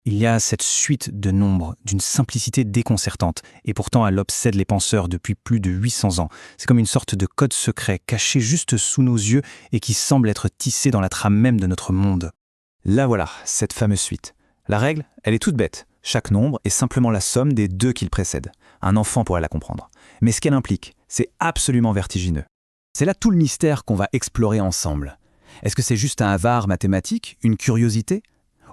Il y a cette suite de nombres d'une simplicité déconcertante, et pourtant elle obsède les penseurs depuis plus de 800 ans. C'est comme une sorte de code secret caché juste sous nos yeux et qui semble être tissé dans la trame même de notre monde. Là voilà, cette fameuse suite. La règle, elle est toute bête. Chaque nombre est simplement la somme des deux qui le précèdent. Un enfant pourrait la comprendre. Mais ce qu'elle implique, c'est absolument vertigineux. C'est là tout le mystère qu'on va explorer ensemble. Est-ce que c'est juste un hasard mathématique, une curiosité?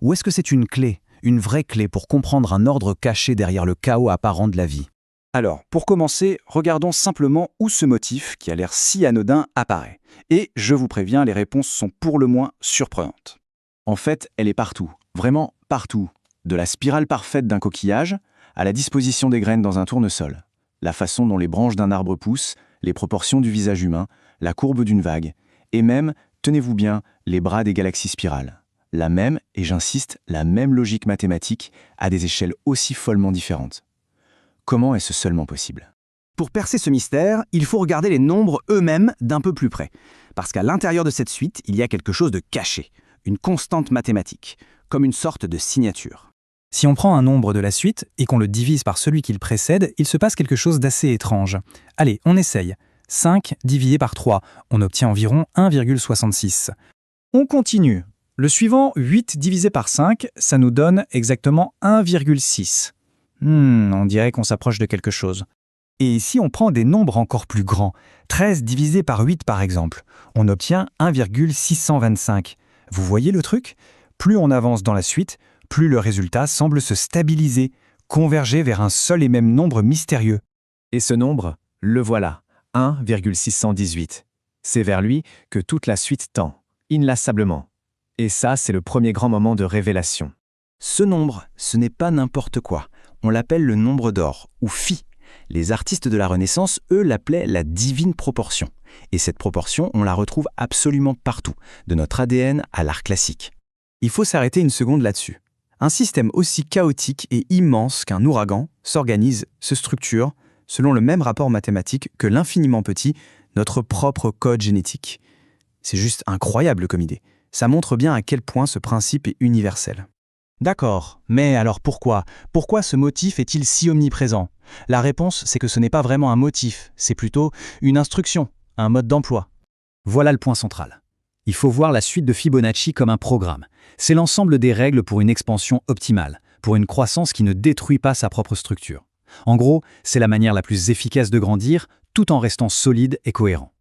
Ou est-ce que c'est une clé, une vraie clé pour comprendre un ordre caché derrière le chaos apparent de la vie? Alors, pour commencer, regardons simplement où ce motif, qui a l'air si anodin, apparaît. Et je vous préviens, les réponses sont pour le moins surprenantes. En fait, elle est partout, vraiment partout. De la spirale parfaite d'un coquillage à la disposition des graines dans un tournesol. La façon dont les branches d'un arbre poussent, les proportions du visage humain, la courbe d'une vague, et même, tenez-vous bien, les bras des galaxies spirales. La même, et j'insiste, la même logique mathématique à des échelles aussi follement différentes. Comment est-ce seulement possible? Pour percer ce mystère, il faut regarder les nombres eux-mêmes d'un peu plus près. Parce qu'à l'intérieur de cette suite, il y a quelque chose de caché, une constante mathématique, comme une sorte de signature. Si on prend un nombre de la suite et qu'on le divise par celui qui le précède, il se passe quelque chose d'assez étrange. Allez, on essaye. 5 divisé par 3, on obtient environ 1,66. On continue. Le suivant, 8 divisé par 5, ça nous donne exactement 1,6. On dirait qu'on s'approche de quelque chose. Et si on prend des nombres encore plus grands, 13 divisé par 8 par exemple, on obtient 1,625. Vous voyez le truc? Plus on avance dans la suite, plus le résultat semble se stabiliser, converger vers un seul et même nombre mystérieux. Et ce nombre, le voilà, 1,618. C'est vers lui que toute la suite tend, inlassablement. Et ça, c'est le premier grand moment de révélation. Ce nombre, ce n'est pas n'importe quoi. On l'appelle le nombre d'or, ou phi. Les artistes de la Renaissance, eux, l'appelaient la divine proportion. Et cette proportion, on la retrouve absolument partout, de notre ADN à l'art classique. Il faut s'arrêter une seconde là-dessus. Un système aussi chaotique et immense qu'un ouragan s'organise, se structure, selon le même rapport mathématique que l'infiniment petit, notre propre code génétique. C'est juste incroyable comme idée. Ça montre bien à quel point ce principe est universel. D'accord, mais alors pourquoi? Pourquoi ce motif est-il si omniprésent? La réponse, c'est que ce n'est pas vraiment un motif, c'est plutôt une instruction, un mode d'emploi. Voilà le point central. Il faut voir la suite de Fibonacci comme un programme. C'est l'ensemble des règles pour une expansion optimale, pour une croissance qui ne détruit pas sa propre structure. En gros, c'est la manière la plus efficace de grandir, tout en restant solide et cohérent.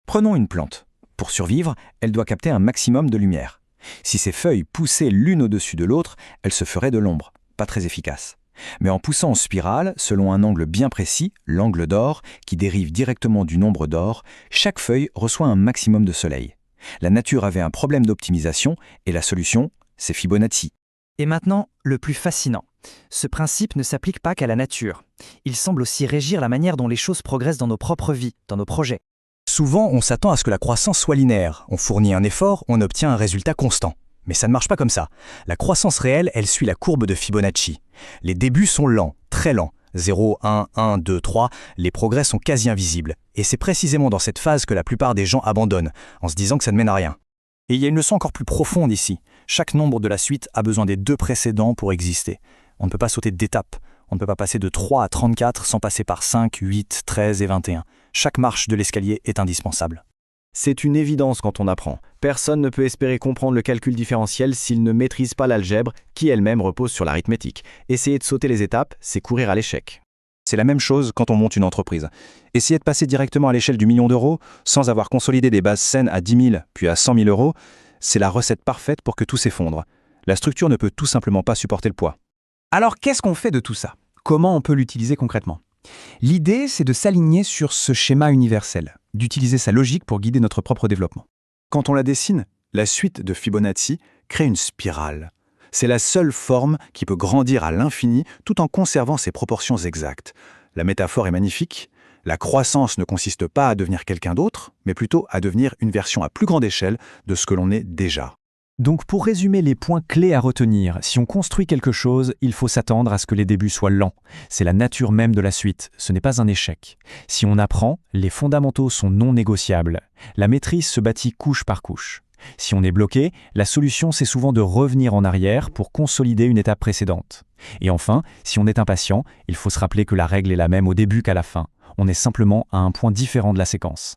Prenons une plante. Pour survivre, elle doit capter un maximum de lumière. Si ses feuilles poussaient l'une au-dessus de l'autre, elles se feraient de l'ombre, pas très efficace. Mais en poussant en spirale, selon un angle bien précis, l'angle d'or, qui dérive directement du nombre d'or, chaque feuille reçoit un maximum de soleil. La nature avait un problème d'optimisation et la solution, c'est Fibonacci. Et maintenant, le plus fascinant. Ce principe ne s'applique pas qu'à la nature. Il semble aussi régir la manière dont les choses progressent dans nos propres vies, dans nos projets. Souvent, on s'attend à ce que la croissance soit linéaire. On fournit un effort, on obtient un résultat constant. Mais ça ne marche pas comme ça. La croissance réelle, elle suit la courbe de Fibonacci. Les débuts sont lents, très lents. 0, 1, 1, 2, 3, les progrès sont quasi invisibles. Et c'est précisément dans cette phase que la plupart des gens abandonnent, en se disant que ça ne mène à rien. Et il y a une leçon encore plus profonde ici. Chaque nombre de la suite a besoin des deux précédents pour exister. On ne peut pas sauter d'étape. On ne peut pas passer de 3 à 34 sans passer par 5, 8, 13 et 21. Chaque marche de l'escalier est indispensable. C'est une évidence quand on apprend. Personne ne peut espérer comprendre le calcul différentiel s'il ne maîtrise pas l'algèbre, qui elle-même repose sur l'arithmétique. Essayer de sauter les étapes, c'est courir à l'échec. C'est la même chose quand on monte une entreprise. Essayer de passer directement à l'échelle du million d'euros, sans avoir consolidé des bases saines à 10 000 puis à 100 000 euros, c'est la recette parfaite pour que tout s'effondre. La structure ne peut tout simplement pas supporter le poids. Alors qu'est-ce qu'on fait de tout ça? Comment on peut l'utiliser concrètement? L'idée, c'est de s'aligner sur ce schéma universel, d'utiliser sa logique pour guider notre propre développement. Quand on la dessine, la suite de Fibonacci crée une spirale. C'est la seule forme qui peut grandir à l'infini tout en conservant ses proportions exactes. La métaphore est magnifique. La croissance ne consiste pas à devenir quelqu'un d'autre, mais plutôt à devenir une version à plus grande échelle de ce que l'on est déjà. Donc pour résumer les points clés à retenir, si on construit quelque chose, il faut s'attendre à ce que les débuts soient lents. C'est la nature même de la suite, ce n'est pas un échec. Si on apprend, les fondamentaux sont non négociables. La maîtrise se bâtit couche par couche. Si on est bloqué, la solution c'est souvent de revenir en arrière pour consolider une étape précédente. Et enfin, si on est impatient, il faut se rappeler que la règle est la même au début qu'à la fin. On est simplement à un point différent de la séquence.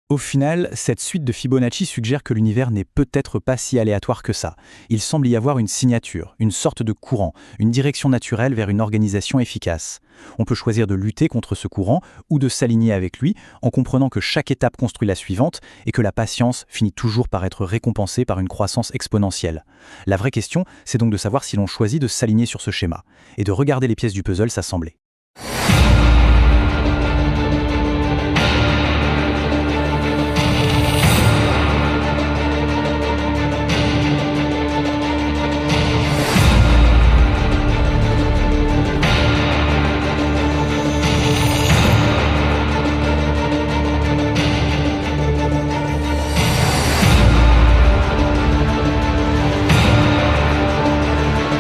Au final, cette suite de Fibonacci suggère que l'univers n'est peut-être pas si aléatoire que ça. Il semble y avoir une signature, une sorte de courant, une direction naturelle vers une organisation efficace. On peut choisir de lutter contre ce courant ou de s'aligner avec lui en comprenant que chaque étape construit la suivante et que la patience finit toujours par être récompensée par une croissance exponentielle. La vraie question, c'est donc de savoir si l'on choisit de s'aligner sur ce schéma et de regarder les pièces du puzzle s'assembler.